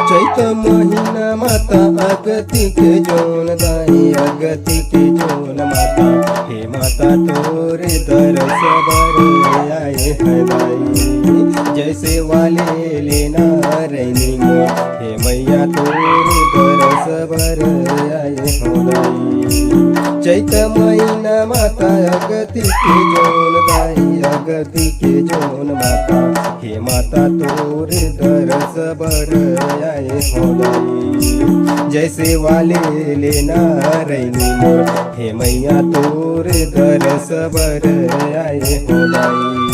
चैत महीना माता अगति के जोन दाई अगति के जोन माता हे माता तोरे दरस बर आए है दाई जैसे वाले लेना रैनी मोर हे मैया तोरे दरस बर आए हो दाई चैत महीना माता अगति के जोन दाई अगति के जोन माता हे माता तोरे दरस बर आए हो दाई जैसे वाले लेना रैनी मोर हे मैया तोरे दरस बर आए हो दाई।